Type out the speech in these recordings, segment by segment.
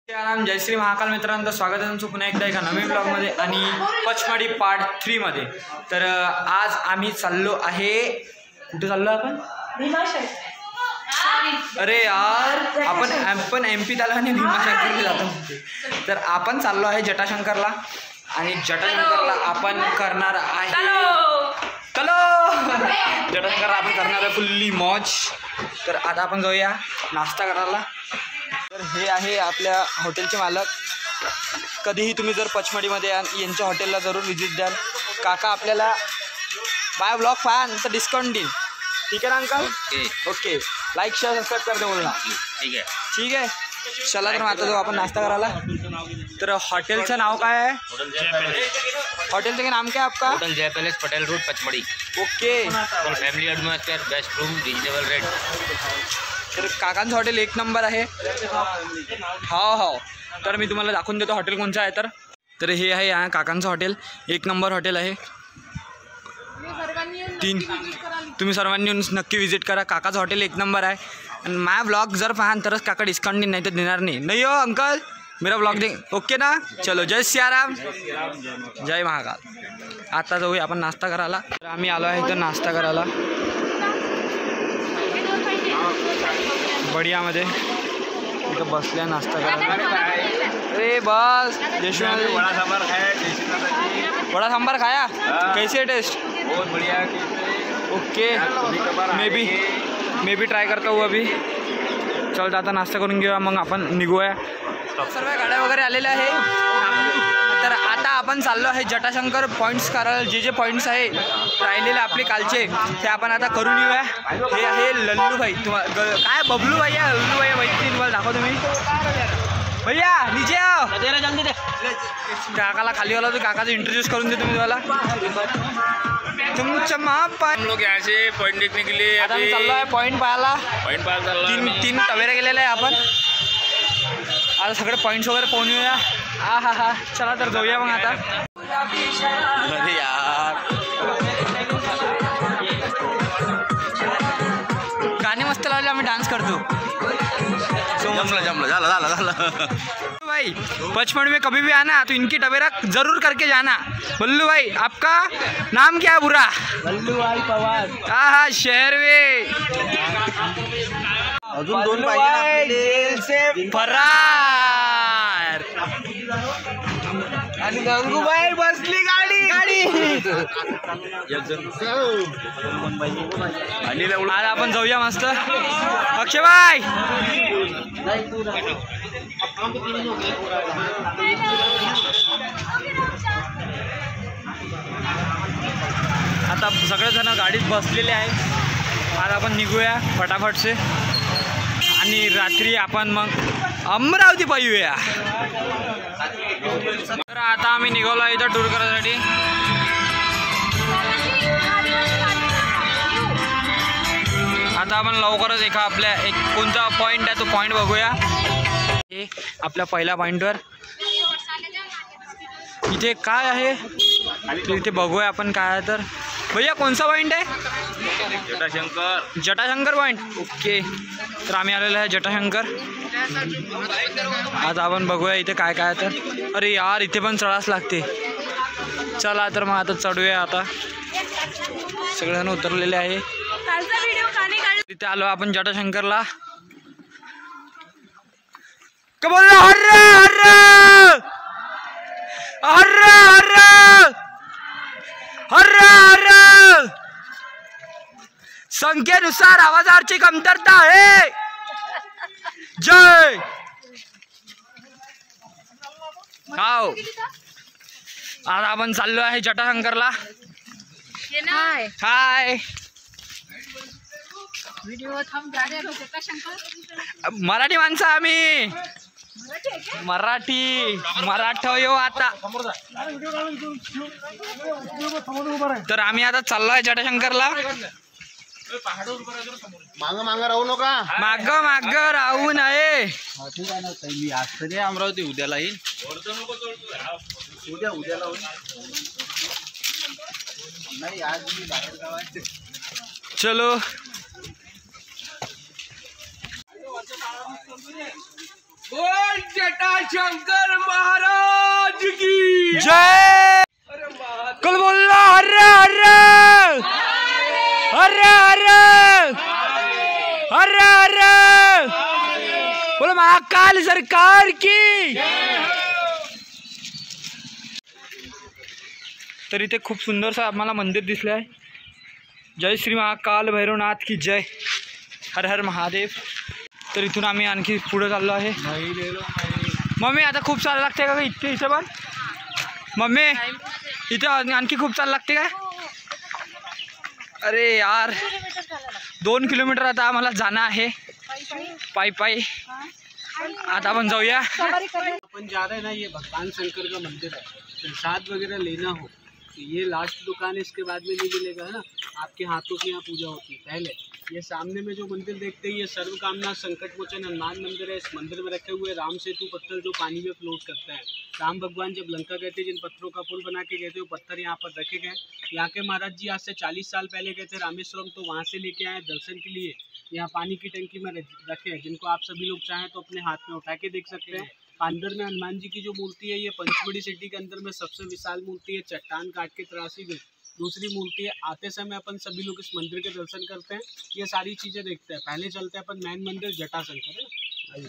राम जय श्री महाकाल मित्रांनो, स्वागत आहे तुमचं पुन्हा एकदा एका नवीन ब्लॉगमध्ये आणि पचमढी पार्ट 3 मध्ये। तर आज आम्ही चाललो आहे, कुठे चाललो आपण? अरे यार, आपण MP ताला आणि भीमाशंकरला जातो। तर आपण चाललो आहे जटाशंकरला आणि जटाशंकरला आपण करणार आहे जटाशंकरला आपण करणार आहे फुल्ली मौज। तर आता आपण जाऊया नाश्ता करायला। तर हे आहे आपल्या हॉटेलचे मालक। कधीही तुम्ही जर पचमढीमध्ये यांच्या हॉटेलला जरूर विजिट द्याल। काका आपल्याला बाय ब्लॉग फॅन तर डिस्काउंट देईल, ठीक आहे ना uncle? Okay like share subscribe कर दे बोलना, ठीक आहे। चला तर आता जाऊ आपण नाश्ता करायला। तर हॉटेलचं नाव काय आहे? हॉटेलचं काय नाम क्या है आपका? होटल जय palace, Patel road, Pachmarhi. Okay, family atmosphere, best room, reasonable rate. तर काकांचं हॉटेल एक नंबर आहे। हो तर मी तुम्हाला दाखवून देतो हॉटेल कोणचं आहे। तर हे आहे या काकांचं हॉटेल, एक नंबर हॉटेल आहे। तुम्ही सर्वांनी येऊन नक्की विजिट करा। काकाचं हॉटेल एक नंबर आहे आणि माझा ब्लॉग जर पाहाल तरच काका डिस्काउंट देईन, नाही तर देणार नाही हो अंकल, मेरा ब्लॉग दे ओके ना? चलो जय सियाराम, जय महाकाल। आता जाऊया आपण नाश्ता करायला। तर आम्ही आलो आहे इथं नाश्ता करायला बढियामध्ये। इथं बसल्या नाश्ता करायला। अरे बस यशवंत बड़ा सांबार खाया, कैसे है टेस्ट? बहुत बढ़िया। ओके, मे बी ट्राय करता हूँ अभी। चल आता नाश्ता करून घेऊया, मग आपण निघूया। सर्व गाड्या वगैरे आलेल्या आहे। तर आता आपण चाललो आहे जटाशंकर पॉईंट्स करायला। जे पॉईंट्स आहे राहिलेले आपले कालचे ते आपण आता करून येऊया। हे आहे लल्लू भाई, तुम्हाला काय बबलू भैया, लल्लू भैया माहिती तुम्हाला दाखवतो मी। भैया नीचे आओ, काकाला खाली वाला तो काकाचं इंट्रोड्यूस करून देतो मी तुम्हाला। तुमच्या हम लोग यहाँ से पॉइंट देखने के लिए आता चाललो आहे पॉईंट पाहायला। पॉइंट पास कर तीन टवेरा गेलेले आहे आपण। आता सगळे पॉईंट्स वगैरे पाहून येऊया। हा चला तर जाऊया मग आता। अरे यार गाणे मस्त लावले, आम्ही डान्स करतो। जमला झाला भाई पचमढ़ी में कभी भी आना तो इनकी टवेरा जरूर करके जाना। बल्लू भाई आपका नाम क्या है? बुरा बल्लू भाई पवार। हाँ शहर में अजून दोन पाहिजे से फरार आणि गंगूबाई बसली गाडी आज आपण जाऊया मस्त। अक्षय भाई आता सगळेजण गाडीत बसलेले आहेत। आज आपण निघूया फटाफट से आणि रात्री आपण मग अमरावती पाहूया। तर आता आम्ही निघालो इथं टूर करायसाठी। आता आपण लवकरच एका आपल्या एक कोणता पॉईंट आहे तो पॉईंट बघूया। हे आपल्या पहिल्या पॉईंटवर इथे काय आहे इथे बघूया आपण काय आहे। तर भैया कोणता पॉईंट आहे? जटाशंकर पॉईंट। ओके, तर आम्ही आलेलो आहे जटाशंकर। आता आपण बघूया इथे काय काय तर। अरे यार इथे पण चढाच लागते। चला तर मग आता चढूया। आता सगळेजण उतरलेले आहे। तिथे आलो आपण जटाशंकरला। का बोलला हर्र हर्र हर्र हर्र हर्र हर्र, संख्येनुसार आवाजाची कमतरता आहे। जय हाव। आता आपण चाललो आहे जटाशंकरला। हाय मराठी माणसं आम्ही, मराठा यो आता। तर आम्ही आता चाललो आहे जटाशंकरला। माग राहू नका, माग राहू नये। ठीक आहे ना, मी आज तरी अमरावती उद्याला येईल। उद्याला नाही, आज मी बाहेर गाव आहे। चलो बोल जटाशंकर महाराज की जय। कल बोलना हरे हरे हरे हरे हरे हरे, बोलो महाकाल सरकार की। तर इथे खूप सुंदरसं आम्हाला मंदिर दिसलं आहे. जय श्री महाकाल भैरवनाथ की जय, हर हर महादेव. तर इथून आम्ही आणखी पुढे चाललो आहे. मम्मी आता खूप चालायला लागते का इथे पण? मम्मी इथे आणखी खूप चालायला लागते का? अरे यार 2 किलोमीटर आता आम्हाला जाणं आहे पायी पायी. आता आपण जाऊया. अपन जा रहे हैं ना, ये भगवान शंकर का मंदिर है. प्रसाद वगैरह लेना हो तो ये लास्ट दुकान है, इसके बाद में नहीं मिलेगा, है ना. आपके हाथों की यहाँ पूजा होती है. पहले ये सामने में जो मंदिर देखते हैं ये सर्वकामना संकट मोचन हनुमान मंदिर है. इस मंदिर में रखे हुए राम सेतु पत्थर जो पानी में फ्लोट करते हैं. राम भगवान जब लंका गए थे, जिन पत्थरों का पुल बना के गए थे, वो पत्थर यहाँ पर रखे गए. यहाँ के महाराज जी आज से 40 साल पहले गए थे रामेश्वरम, तो वहाँ से लेके आए दर्शन के लिए. यहाँ पानी की टंकी में रखे हैं, जिनको आप सभी लोग चाहें तो अपने हाथ में उठा के देख सकते हैं. अंदर में हनुमान जी की जो मूर्ति है, ये पंचमढ़ी सिटी के अंदर में सबसे विशाल मूर्ति है. चट्टान काट के तराशी गई. दूसरी मूर्ति है. आते समय अपन सभी लोग इस मंदिर के दर्शन करते हैं, ये सारी चीजें देखते हैं. पहले चलते हैं अपन मेन मंदिर जटाशंकर है.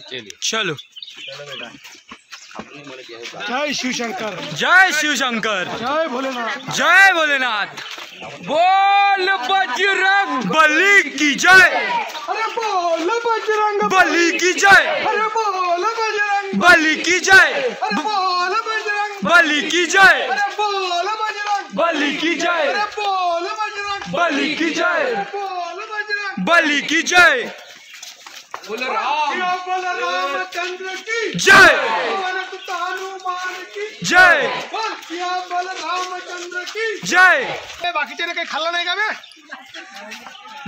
चलिए चलो. जय शिव शंकर, जय शिव शंकर, जय भोलेनाथ, जय भोलेनाथ. बोल बजरंग बली की जय, अरे बोल बजरंग बली की जय, अरे बोल बजरंग बली की जय, अरे बोल बजरंग बली की जय, अरे बोल बजरंग बली की जय, अरे बोल बजरंग बली की जय, बोल बजरंग बली की जय. बोल रामचंद्र की जय, हनुमान की जय, बोल रामचंद्र की जय. बाकीचे काही खाल्लं नाही का बे?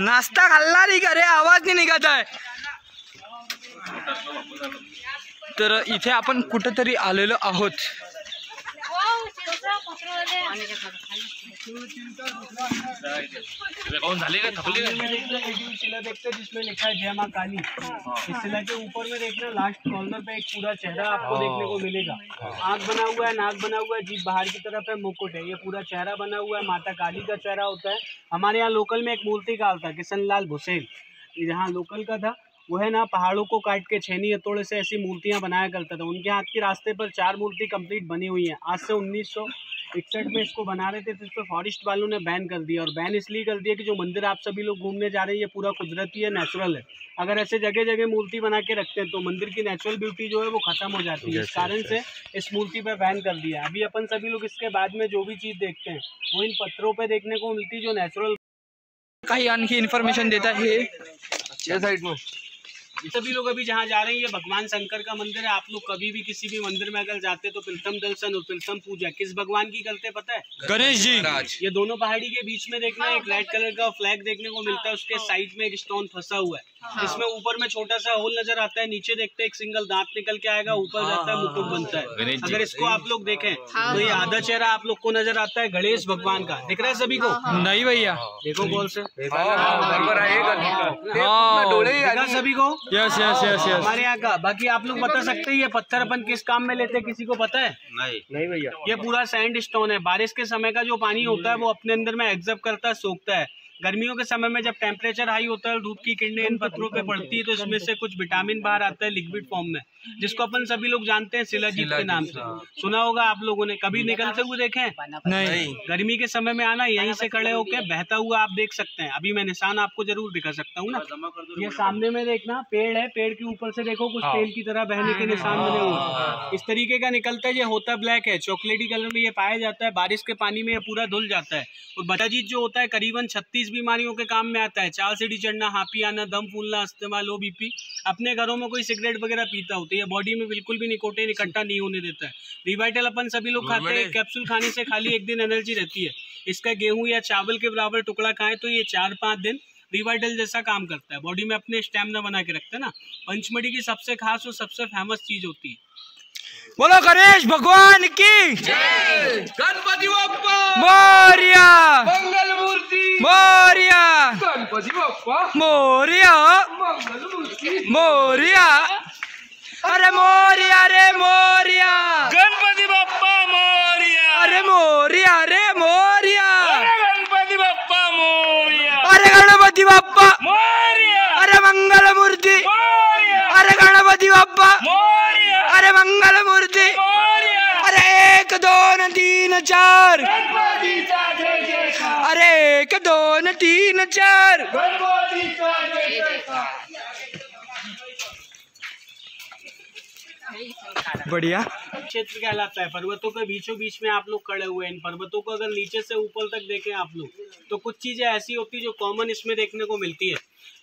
नाश्ता खाल्ला नाही का रे? आवाज नाही निघत आहे. तर इथे आपण कुठेतरी आलेलो आहोत. कौन झाले का थकले का? में देखना एक शिला देखते हैं जिसमें लिखा है जय माँ काली. इस शिला के ऊपर में देखना लास्ट कॉर्नर पे एक पूरा चेहरा आपको देखने को मिलेगा. आँख बना हुआ है, नाक बना हुआ है, जीभ बाहर की तरफ है, मुकुट है. ये पूरा चेहरा बना हुआ है. माता काली का चेहरा होता है. हमारे यहाँ लोकल में एक मूर्तिकार था किशन लाल भुसेन, यहाँ लोकल का था. वो है ना पहाड़ों को काट के छेनी हथौड़े से ऐसी मूर्तियाँ बनाया करता था. उनके हाथ के रास्ते पर 4 मूर्ति कंप्लीट बनी हुई है. आज से 1961 में इसको बना रहे थे, तो इस पर फॉरेस्ट वालों ने बैन कर दिया. और बैन इसलिए कर दिया कि जो मंदिर आप सभी लोग घूमने जा रहे हैं ये पूरा कुदरती है, नेचुरल है. अगर ऐसे जगह जगह मूर्ति बना के रखते हैं तो मंदिर की नेचुरल ब्यूटी जो है वो खत्म हो जाती है. इस कारण से इस मूर्ति पर बैन कर दिया. अभी अपन सभी लोग इसके बाद में जो भी चीज़ देखते हैं वो इन पत्थरों पर देखने को मिलती है जो नेचुरल. काही आणखी इन्फॉर्मेशन देता है. ये साइड में सभी लोग अभी जहाँ जा रहे हैं ये भगवान शंकर का मंदिर है. आप लोग कभी भी किसी भी मंदिर में अगर जाते तो प्रथम दर्शन और प्रथम पूजा किस भगवान की करते पता है? गणेश जी. ये दोनों पहाड़ी के बीच में देखना एक रेड कलर का फ्लैग देखने को मिलता है. उसके साइड में एक स्टोन फंसा हुआ है. इसमें ऊपर में छोटा सा होल नजर आता है. नीचे देखते एक सिंगल दांत निकल के आएगा. ऊपर जाता है मुकुट बनता है. अगर इसको आप लोग देखें तो ये आधा चेहरा आप लोग को नजर आता है गणेश भगवान का. दिख रहा है सभी को? नहीं भैया. देखो गोल से हाँ, सभी को. Yes yes yes yes. हमारे यहाँ का. बाकी आप लोग बता सकते हैं ये पत्थर अपन किस काम में लेते हैं? किसी को पता है? नहीं भैया. ये पूरा सैंड स्टोन है. बारिश के समय का जो पानी होता है वो अपने अंदर में एब्जॉर्ब करता है, सोखता है. गर्मियों के समय में जब टेम्परेचर हाई होता है, धूप की किरणें इन पत्थरों पे पड़ती है तो इसमें से कुछ विटामिन बाहर आता है लिक्विड फॉर्म में, जिसको अपन सभी लोग जानते हैं शिलाजीत के नाम से. सुना होगा आप लोगों ने. कभी निकलते हुए देखे? नहीं. गर्मी के समय में आना, यहीं से खड़े होके बहता हुआ आप देख सकते हैं. अभी मैं निशान आपको जरूर दिखा सकता हूँ ना. ये सामने में देखना पेड़ है. पेड़ के ऊपर से देखो कुछ तेल की तरह बहने के निशान बने हुए. इस तरीके का निकलता है. ये होता ब्लैक है, चॉकलेटी कलर में ये पाया जाता है. बारिश के पानी में ये पूरा धुल जाता है. और बटाजीत जो होता है करीबन 36 बीमारियों के काम में आता है. चाल सीढ़ी चढ़ना, हापी आना, दम फूलना, अस्थमा, लो बीपी. अपने घरों में कोई सिगरेट वगैरह पीता हो तो ये बॉडी में बिल्कुल भी निकोटीन इकट्ठा नहीं होने देता है. रिवाइटल अपन सभी लोग खाते हैं. कैप्सूल खाने से खाली एक दिन एनर्जी रहती है. इसका गेहूं या चावल के बराबर टुकड़ा खाएं तो ये 4-5 दिन रिवाइटल जैसा काम करता है. बॉडी में अपने स्टैमिना बना के रखता है ना. पंचमढ़ी की सबसे खास और सबसे फेमस चीज होती है. बोलो गणेश भगवान की गणपति बाप्पा मोरिया, मंगल मूर्ति मोरिया, गणपति बाप्पा मोरिया, मंगल मूर्ति मोरिया. अरे मोरिया रे मोरिया, गणपती बाप्पा मोरया, अरे मोरिया रे मोरिया, अरे गणपती बाप्पा मोरया, अरे गणपती बाप्पा मोरया, अरे मंगल मूर्ती, मोरया, अरे गणपती बाप्पा मोरया, अरे मंगल मूर्ती, मोरया, अरे 1 2 3 4, गणपतीचा जय जयकार, अरे 1 2 3 4. गणपतीचा जय जयकार. बढ़िया. क्षेत्र कहलाता है। पर्वतों के बीचों बीच में आप लोग खड़े हुए हैं। इन पर्वतों को अगर नीचे से ऊपर तक देखें आप लोग, तो कुछ चीजें ऐसी होती जो कॉमन इसमें देखने को मिलती है।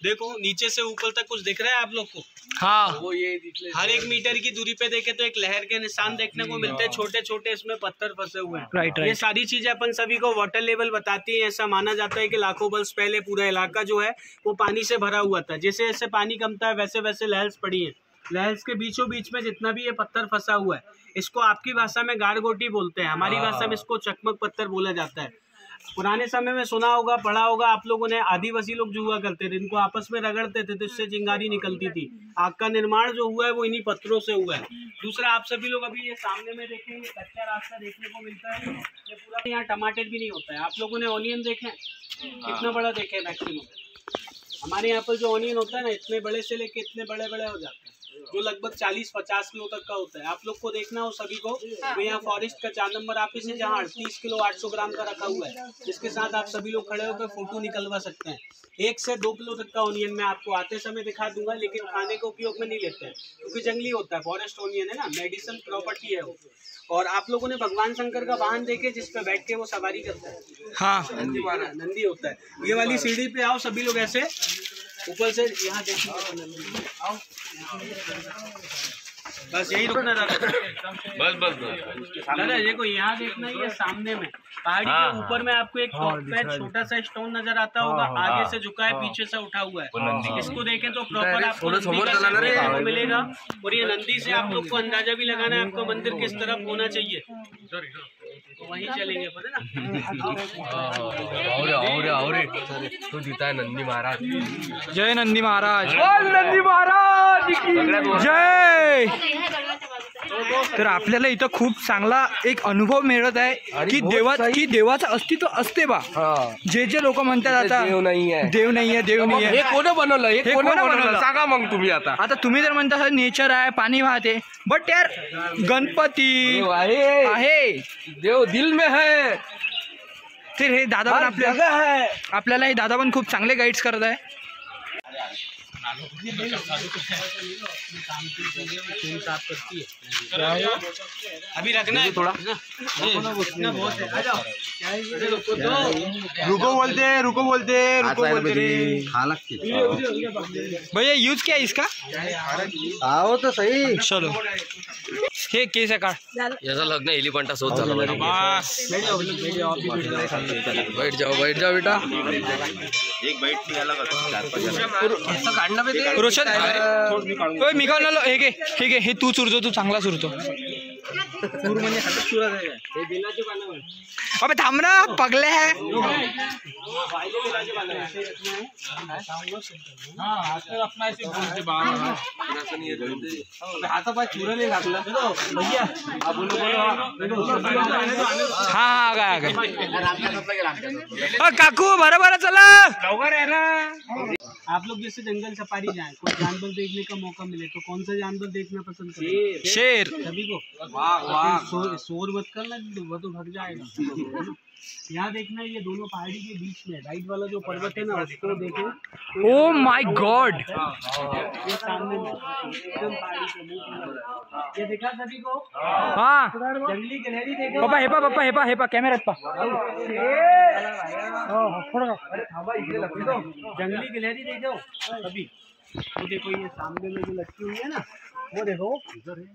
देखो नीचे से ऊपर तक कुछ दिख रहा है आप लोग को? हाँ, वो ये हर 1 मीटर की दूरी पे देखे तो एक लहर के निशान देखने को मिलते हैं, छोटे छोटे इसमें पत्थर फंसे हुए हैं। राइट ये सारी चीजें अपन सभी को वाटर लेवल बताती है। ऐसा माना जाता है कि लाखों वर्ष पहले पूरा इलाका जो है वो पानी से भरा हुआ था। जैसे जैसे पानी कमता है वैसे वैसे लहर्स पड़ी है। लहर्स के बीचों बीच में जितना भी ये पत्थर फंसा हुआ है, इसको आपकी भाषा में गारगोटी बोलते हैं, हमारी भाषा में इसको चकमक पत्थर बोला जाता है। पुराने समय में सुना होगा, पढ़ा होगा आप लोगों ने, आदिवासी लोग जो हुआ करते थे, इनको आपस में रगड़ते थे तो इससे चिंगारी निकलती थी। आग का निर्माण जो हुआ है वो इन्हीं पत्थरों से हुआ है। दूसरा, आप सभी लोग अभी ये सामने में देखेंगे कच्चा रास्ता देखने को मिलता है। ये पूरा यहाँ टमाटर भी नहीं होता है। आप लोगों ने ऑनियन देखे, कितना बड़ा देखे मैक्सिमम। हमारे यहाँ पर जो ऑनियन होता है ना, इतने बड़े से लेके इतने बड़े बड़े हो जाते हैं, जो लगभग 40-50 किलो तक का होता है। आप लोग को देखना हो सभी को, वो यहाँ फॉरेस्ट का 4 नंबर ऑफिस है जहाँ 38 किलो 800 ग्राम का रखा हुआ है, जिसके साथ आप सभी लोग खड़े होकर फोटो निकलवा सकते हैं। 1 से 2 किलो तक का ऑनियन मैं आपको आते समय दिखा दूंगा, लेकिन खाने के उपयोग में नहीं लेते हैं क्योंकि जंगली होता है। फॉरेस्ट ऑनियन है ना, मेडिसिन प्रॉपर्टी है वो। और आप लोगों ने भगवान शंकर का वाहन देखे जिसपे बैठ के वो सवारी करता है? हाँ, नंदी होता है। ये वाली सीढ़ी पे आओ सभी लोग, ऐसे ऊपर से यहाँ देखिए, आओ बस यही रुकना दादा। बस बस दादा देखो यहाँ देखना, ये सामने में पहाड़ी के ऊपर में आपको एक छोटा सा स्टोन नजर आता होगा, आगे से झुका है पीछे से उठा हुआ है। इसको देखें तो प्रॉपर आपको नंदी का शेप देखने को मिलेगा। और ये नंदी से आप लोग को अंदाजा भी लगाना है आपका मंदिर किस तरफ होना चाहिए, तो वहीं चलेंगे पर है ना। तो जीता है नंदी महाराज. जय नंदी महाराज, बोल नंदी महाराज की जय. तर आपल्याला इथं खूप चांगला एक अनुभव मिळत आहे की देवाचं अस्तित्व असते बा. जे जे लोक म्हणतात आता देव नाहीये, देव नाहीये, देव नाहीये, हे कोण बनवलं, हे कोण कोणी बनवलं? बनवलं सांगा मग तुम्ही. आता तुम्ही जर म्हणता नेचर आहे, पाणी वाहते, बट यार गणपती देव आहे, आहे, देव दिल में है. तर हे दादा पण आपल्याला हे दादा पण खूप चांगले गाईड्स करत आहे. अभी रखना है थोड़ा, बहुत है। आ जाओ, रुको बोलते भैया यूज क्या है इसका? आओ तो सही. चलो हे केस आहे का? याचा लग्न एलिफंटा सोबत झालं. बैठ जाओ बेटा. एक बाइट की अलग काढणं बे ते. रोशन ओय मी काढलं हे घे, ठीक आहे, हे तू चुरतो, तू चांगला चुरतो. अबे थांब ना पगले है. हातापाय चुरा नाही लागला भैया. हा काकू बरोबर चला. आप लोग जैसे जंगल सफारी जाए, कोई जानवर देखने का मौका मिले तो कौन सा जानवर देखना पसंद करें? शेर. सभी को शोर मत करना, वो तो भाग जाएगा. यहाँ देखना, ये दोनों पहाड़ी के बीच में राइट वाला जो पर्वत है ना, उसको देखो. ओ माय गॉड, ये सामने में एकदम पहाड़ी के मुंह में. ये देखा सभी को? हाँ जंगली गिलहरी देखो. पप्पा हे पा कॅमेऱ्यात पा. जंगली गिलहरी देखो अभी. वो देखो ये सामने में जो लटकी हुई है ना, वो देखो इधर है.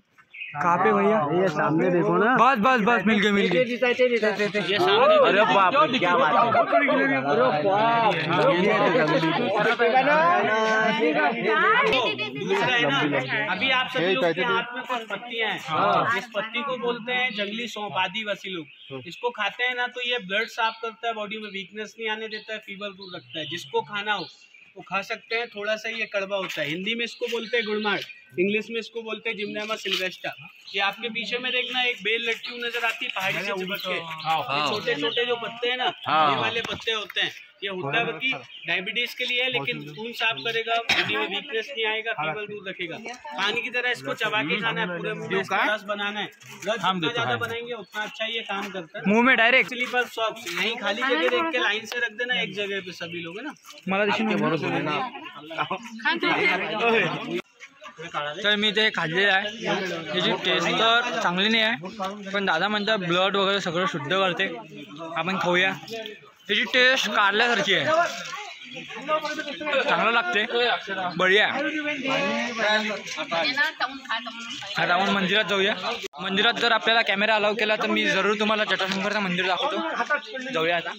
कहाँ पे भैया? ये सामने देखो ना. बस मिल गए. ये सामने. अरे बाप रे क्या बात है. दूसरा है ना, अभी आप सभी लोग के हाथ में कुछ पत्तियां हैं. इस पत्ती को बोलते हैं जंगली सौंफ. आदिवासी लोग इसको खाते हैं ना, तो ये ब्लड साफ करता है, बॉडी में वीकनेस नहीं आने देता है, फीवर दूर रखता है. जिसको खाना हो वो खा सकते हैं. थोड़ा सा ये कड़वा होता है. हिंदी में इसको बोलते हैं गुड़माड़. इंग्लिश में इसको बोलते हैं जिम्नेमा सिल्वेस्टा। ये आपके पीछे में देखना एक बेल लटकी हुई नजर आती है पहाड़ी से चिपक के। ये छोटे छोटे जो पत्ते हैं ना, ये वाले पत्ते होते हैं। ये होता है कि डायबिटीज के लिए है, लेकिन खून साफ करेगा, बॉडी में वीकनेस नहीं आएगा, फीवर दूर रखेगा। पानी की तरह इसको चबा के खाना है, पूरे मुंह में इसका रस बनाना है। रस जितना ज्यादा बनाएंगे उतना अच्छा ये काम करता है। मुंह में डायरेक्ट स्लीपर सॉक्स यहीं खाली जगह देख के लाइन से रख देना एक जगह पे सभी लोग, है ना। मला तर मी ते खाल्लेलं आहे, त्याची टेस्ट तर चांगली नाही आहे, पण दादा म्हणतात ब्लड वगैरे सगळं शुद्ध करते, आपण खाऊया। त्याची टेस्ट कारल्यासारखी आहे, चांगलं लागते, बढिया आहे। आता आपण मंदिरात जाऊया। मंदिरात जर आपल्याला कॅमेरा अलाव केला तर मी जरूर तुम्हाला जटाशंकरचं मंदिर दाखवतो। जाऊया आता।